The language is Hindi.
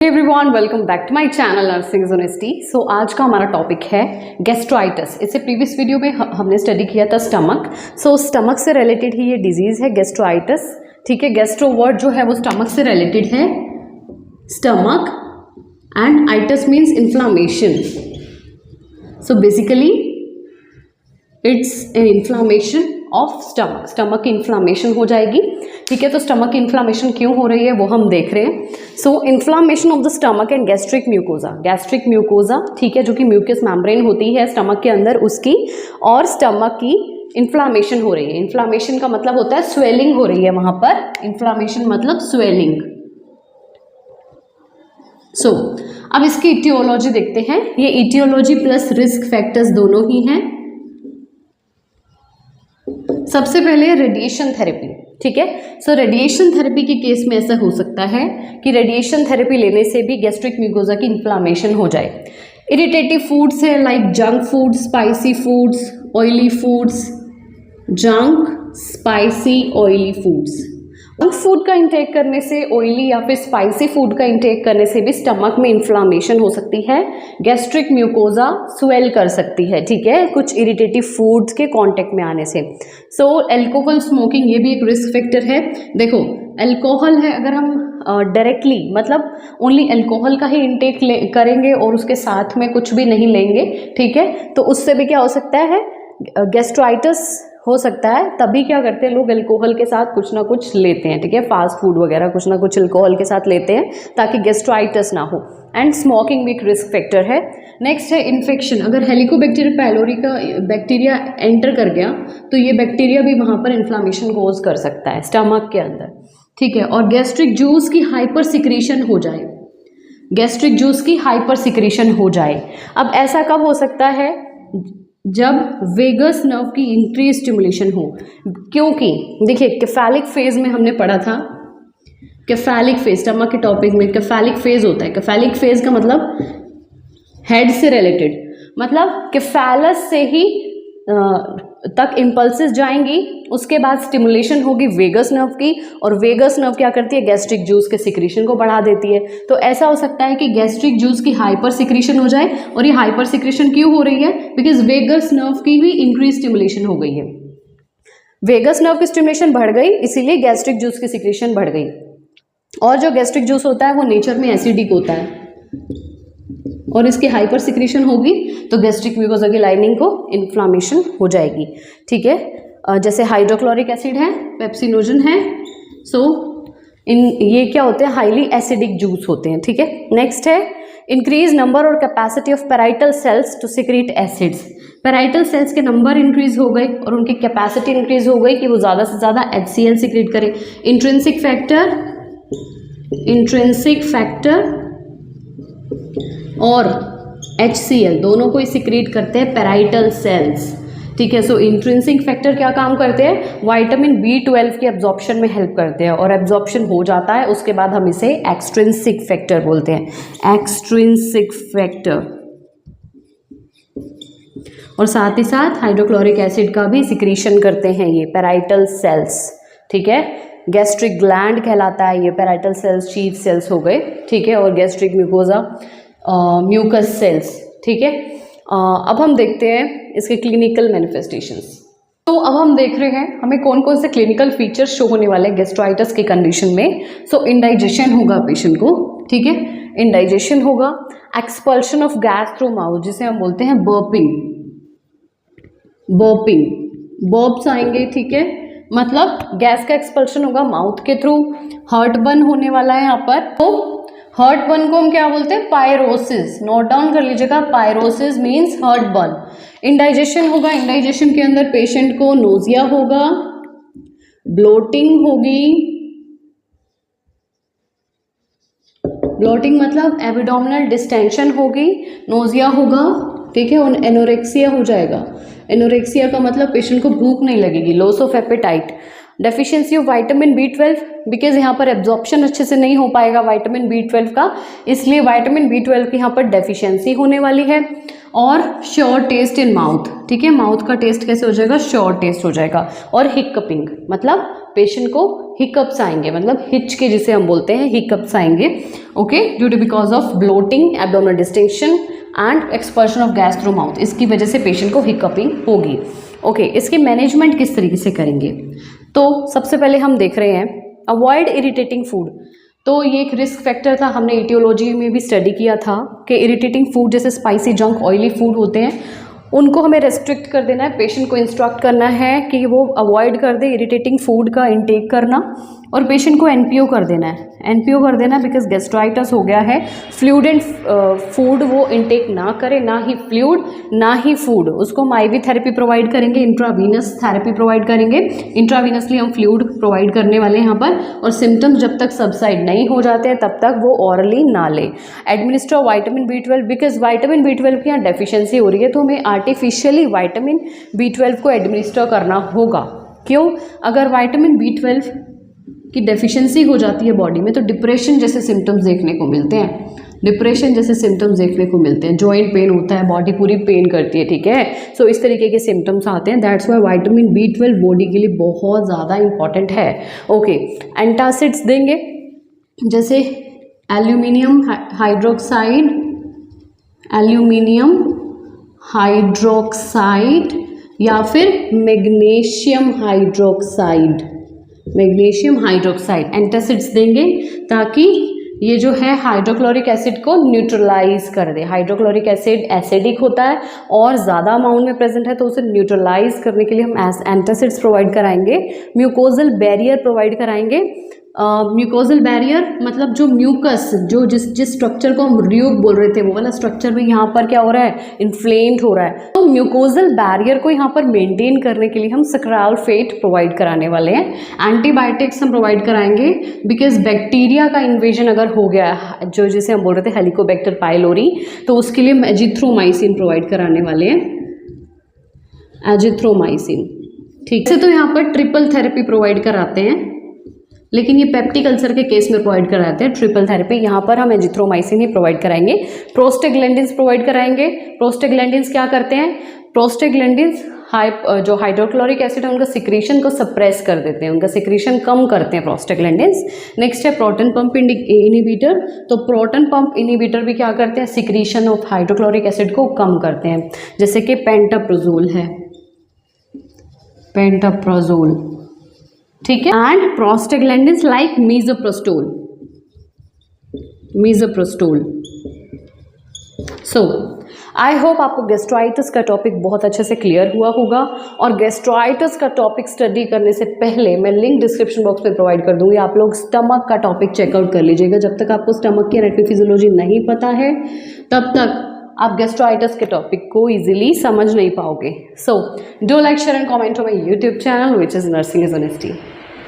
Everyone, welcome back to my channel nursing university. So आज का हमारा टॉपिक है गैस्ट्राइटिस। इससे प्रीवियस वीडियो में हमने स्टडी किया था स्टमक। सो स्टमक से रिलेटेड ही ये डिजीज है गैस्ट्राइटिस। ठीक है, गैस्ट्रो वर्ड जो है वो स्टमक से रिलेटेड है, stomach, and itis means inflammation. So basically it's an inflammation of stomach. Stomach की इन्फ्लामेशन हो जाएगी। ठीक है, तो स्टमक की इन्फ्लामेशन क्यों हो रही है वो हम देख रहे हैं। So inflammation of the stomach and gastric mucosa. Gastric mucosa, ठीक है, जो कि म्यूकस मेम्ब्रेन होती है स्टमक के अंदर उसकी, और स्टमक की इन्फ्लामेशन हो रही है। इन्फ्लामेशन का मतलब होता है स्वेलिंग हो रही है वहां पर। इन्फ्लामेशन मतलब स्वेलिंग। सो अब इसकी इटियोलॉजी देखते हैं। ये इटियोलॉजी प्लस रिस्क फैक्टर्स दोनों ही हैं। सबसे पहले रेडिएशन थेरेपी। ठीक है, सो रेडिएशन थेरेपी के केस में ऐसा हो सकता है कि रेडिएशन थेरेपी लेने से भी गैस्ट्रिक म्यूकोजा की इन्फ्लामेशन हो जाए। इरिटेटिव फूड्स है like junk food, spicy foods, oily foods, junk, spicy, oily foods. Junk food का इंटेक करने से, ऑयली या फिर स्पाइसी फूड का इंटेक करने से भी स्टमक में इन्फ्लामेशन हो सकती है। गैस्ट्रिक म्यूकोजा स्वेल कर सकती है। ठीक है, कुछ इरिटेटिव फूड्स के कांटेक्ट में आने से। सो अल्कोहल स्मोकिंग, ये भी एक रिस्क फैक्टर है। देखो अल्कोहल है, अगर हम डायरेक्टली मतलब ओनली अल्कोहल का ही इंटेक करेंगे और उसके साथ में कुछ भी नहीं लेंगे, ठीक है, तो उससे भी क्या हो सकता है, गैस्ट्राइटिस हो सकता है। तभी क्या करते हैं लोग, अल्कोहल के साथ कुछ ना कुछ लेते हैं। ठीक है, फास्ट फूड वगैरह कुछ ना कुछ अल्कोहल के साथ लेते हैं ताकि गैस्ट्राइटिस ना हो। एंड स्मोकिंग भी एक रिस्क फैक्टर है। नेक्स्ट है इन्फेक्शन। अगर हेलिकोबैक्टीरिया पायलोरी का बैक्टीरिया एंटर कर गया तो ये बैक्टीरिया भी वहाँ पर इन्फ्लामेशन कोज कर सकता है स्टमक के अंदर। ठीक है, और गैस्ट्रिक जूस की हाइपर सिक्रीशन हो जाए। गैस्ट्रिक जूस की हाइपर सिक्रीशन हो जाए। अब ऐसा कब हो सकता है, जब वेगस नर्व की इंक्रीज स्टिमुलेशन हो। क्योंकि देखिए केफेलिक फेज में हमने पढ़ा था, केफेलिक फेज स्टमक के टॉपिक में केफेलिक फेज होता है। केफेलिक फेज का मतलब हेड से रिलेटेड, मतलब केफेलस से ही तक इम्पल्सेस जाएंगी, उसके बाद स्टिमुलेशन होगी वेगस नर्व की, और वेगस नर्व क्या करती है, गैस्ट्रिक जूस के सिक्रीशन को बढ़ा देती है। तो ऐसा हो सकता है कि गैस्ट्रिक जूस की हाइपर सिक्रीशन हो जाए। और ये हाइपर सिक्रीशन क्यों हो रही है, बिकॉज वेगस नर्व की भी इंक्रीज स्टिमुलेशन हो गई है। वेगस नर्व की स्टिमुलेशन बढ़ गई, इसीलिए गैस्ट्रिक जूस की सिक्रीशन बढ़ गई। और जो गैस्ट्रिक जूस होता है वो नेचर में एसिडिक होता है, और इसकी हाइपर सिक्रीशन होगी तो गैस्ट्रिक म्यूकोजा की लाइनिंग को इन्फ्लामेशन हो जाएगी। ठीक है, जैसे हाइड्रोक्लोरिक एसिड है, पेप्सिनोजन है। सो ये क्या होते हैं, हाईली एसिडिक जूस होते हैं। ठीक है, नेक्स्ट है इंक्रीज नंबर और capacity of parietal cells to secrete acids. Parietal cells के नंबर इंक्रीज हो गए और उनकी कैपेसिटी इंक्रीज हो गई कि वो ज़्यादा से ज़्यादा HCl सिक्रीट करें। इंट्रिंसिक फैक्टर और HCl दोनों को ही सिक्रीट करते हैं पैराइटल सेल्स। ठीक है, सो इंट्रिंसिक फैक्टर क्या काम करते हैं, विटामिन B12 के एब्जॉर्प्शन में हेल्प करते हैं, और एब्जॉर्प्शन हो जाता है उसके बाद हम इसे एक्सट्रिंसिक फैक्टर बोलते हैं, एक्सट्रिंसिक फैक्टर। और साथ ही साथ हाइड्रोक्लोरिक एसिड का भी सिक्रीशन करते हैं ये पैराइटल सेल्स। ठीक है, गैस्ट्रिक ग्लैंड कहलाता है ये, पैराइटल सेल्स चीफ सेल्स हो गए। ठीक है, और गैस्ट्रिक म्यूकोजा म्यूकस सेल्स। ठीक है, अब हम देखते हैं इसके क्लिनिकल मैनिफेस्टेशंस। तो अब हम देख रहे हैं हमें कौन कौन से क्लिनिकल फीचर्स शो होने वाले हैं गैस्ट्राइटिस के कंडीशन में। सो इंडाइजेशन होगा पेशेंट को। ठीक है, इंडाइजेशन होगा, expulsion of gas through mouth जिसे हम बोलते हैं बर्पिंग, बर्प्स आएंगे। ठीक है, मतलब गैस का एक्सपल्शन होगा माउथ के थ्रू। हार्ट बर्न होने वाला है यहाँ पर, तो हार्ट बर्न को हम क्या बोलते हैं, पायरोसिस। नोट डाउन कर लीजिएगा, pyrosis means heart burn. Indigestion होगा, इंडाइजेशन के अंदर पेशेंट को नोजिया होगा, ब्लोटिंग होगी, ब्लोटिंग मतलब एब्डोमिनल डिस्टेंशन होगी, नोजिया होगा। ठीक है, और एनोरेक्सिया हो जाएगा। एनोरेक्सिया का मतलब पेशेंट को भूख नहीं लगेगी, loss of appetite. Deficiency of vitamin B12, because यहाँ पर एब्जॉर्प्शन अच्छे से नहीं हो पाएगा विटामिन B12 का, इसलिए विटामिन B12 की यहाँ पर डेफिशिएंसी होने वाली है। और श्योर टेस्ट इन माउथ। ठीक है, माउथ का टेस्ट कैसे हो जाएगा, श्योर टेस्ट हो जाएगा। और हिक्कपिंग मतलब पेशेंट को हिकअप्स आएंगे, मतलब हिच के जिसे हम बोलते हैं हिकअप्स आएंगे, okay, due to because of bloating, abdominal distension and expulsion of gas through mouth, इसकी वजह से पेशेंट को हिकअपिंग होगी। ओके, इसकी मैनेजमेंट किस तरीके से करेंगे? तो सबसे पहले हम देख रहे हैं अवॉइड इरिटेटिंग फूड। तो ये एक रिस्क फैक्टर था, हमने इटियोलॉजी में भी स्टडी किया था कि इरिटेटिंग फूड जैसे स्पाइसी, जंक, ऑयली फूड होते हैं उनको हमें रेस्ट्रिक्ट कर देना है, पेशेंट को इंस्ट्रक्ट करना है कि वो अवॉइड कर दे इरिटेटिंग फूड का इंटेक करना, और पेशेंट को एनपीओ कर देना है, एनपीओ कर देना बिकॉज गैस्ट्राइटिस हो गया है। फ्लूइड एंड फूड वो इंटेक ना करे, ना ही फ्लूइड ना ही फूड, उसको हम आईवी थेरेपी प्रोवाइड करेंगे, इंट्रावीनस थेरेपी प्रोवाइड करेंगे, इंट्रावीनसली हम फ्लूइड प्रोवाइड करने वाले हैं यहाँ पर, और सिम्टम्स जब तक सबसाइड नहीं हो जाते हैं तब तक वो ऑरली ना ले। Administer vitamin B12 because vitamin B12 की यहाँ डेफिशिएंसी हो रही है, तो हमें आर्टिफिशियली विटामिन B12 को एडमिनिस्टर करना होगा। क्यों? अगर विटामिन B12 की डेफिशिएंसी हो जाती है बॉडी में तो डिप्रेशन जैसे सिम्टम्स देखने को मिलते हैं, डिप्रेशन जैसे सिम्टम्स देखने को मिलते हैं, जॉइंट पेन होता है, बॉडी पूरी पेन करती है, ठीक है। सो इस तरीके के सिम्टम्स आते हैं, that's why vitamin B12 body के लिए बहुत ज़्यादा इंपॉर्टेंट है। ओके, एंटासिड्स देंगे जैसे एल्यूमिनियम हाइड्रोक्साइड, एल्यूमिनियम हाइड्रोक्साइड या फिर magnesium hydroxide, magnesium hydroxide antacids देंगे ताकि ये जो है हाइड्रोक्लोरिक एसिड को न्यूट्रलाइज कर दे। हाइड्रोक्लोरिक एसिड एसिडिक होता है और ज़्यादा अमाउंट में प्रेजेंट है, तो उसे न्यूट्रलाइज करने के लिए हम एंटासिड्स प्रोवाइड कराएंगे। म्यूकोजल बैरियर प्रोवाइड कराएंगे। म्यूकोजल बैरियर मतलब जो म्यूकस, जो जिस स्ट्रक्चर को हम र्यूक बोल रहे थे, वो वाला स्ट्रक्चर भी यहाँ पर क्या हो रहा है, इन्फ्लेम्ड हो रहा है। तो म्यूकोजल बैरियर को यहाँ पर मेंटेन करने के लिए हम सक्रालफेट प्रोवाइड कराने वाले हैं। एंटीबायोटिक्स हम प्रोवाइड कराएंगे बिकॉज बैक्टीरिया का इन्वेजन अगर हो गया, जो जिसे हम बोल रहे थे हेलिकोबैक्टर पाइलोरी, तो उसके लिए हम एजिथ्रोमाइसिन प्रोवाइड कराने वाले हैं, एजिथ्रोमाइसिन, ठीक है। तो यहाँ पर ट्रिपल थेरेपी प्रोवाइड कराते हैं, लेकिन ये पेप्टिक अल्सर के केस में प्रोवाइड कराते हैं ट्रिपल थेरेपी। यहाँ पर हम एजिथ्रोमाइसिन ही प्रोवाइड कराएंगे। प्रोस्टाग्लैंडिन्स प्रोवाइड कराएंगे। प्रोस्टाग्लैंडिन्स क्या करते हैं? प्रोस्टाग्लैंडिन्स जो हाइड्रोक्लोरिक एसिड है उनका सिक्रीशन को सप्रेस कर देते हैं, उनका सिक्रीशन कम करते हैं प्रोस्टाग्लैंडिन्स। नेक्स्ट है प्रोटॉन पंप इनहिबिटर। तो प्रोटॉन पंप इनहिबिटर भी क्या करते हैं? सिक्रीशन ऑफ हाइड्रोक्लोरिक एसिड को कम करते हैं, जैसे कि पेंटाप्रोजोल है, पेंटाप्रोजोल, ठीक है। And prostaglandins like मीजोप्रोस्टोल, मीजोप्रोस्टोल। So I hope आपको गैस्ट्राइटिस का टॉपिक बहुत अच्छे से क्लियर हुआ होगा, और गैस्ट्राइटिस का टॉपिक स्टडी करने से पहले मैं लिंक डिस्क्रिप्शन बॉक्स में प्रोवाइड कर दूंगी, आप लोग स्टमक का टॉपिक चेकआउट कर लीजिएगा। जब तक आपको स्टमक की एनाटॉमी फिजियोलॉजी नहीं पता है तब तक आप गैस्ट्राइटिस के टॉपिक को इजीली समझ नहीं पाओगे। So do like, share and comment on my YouTube channel which is nursing is honesty.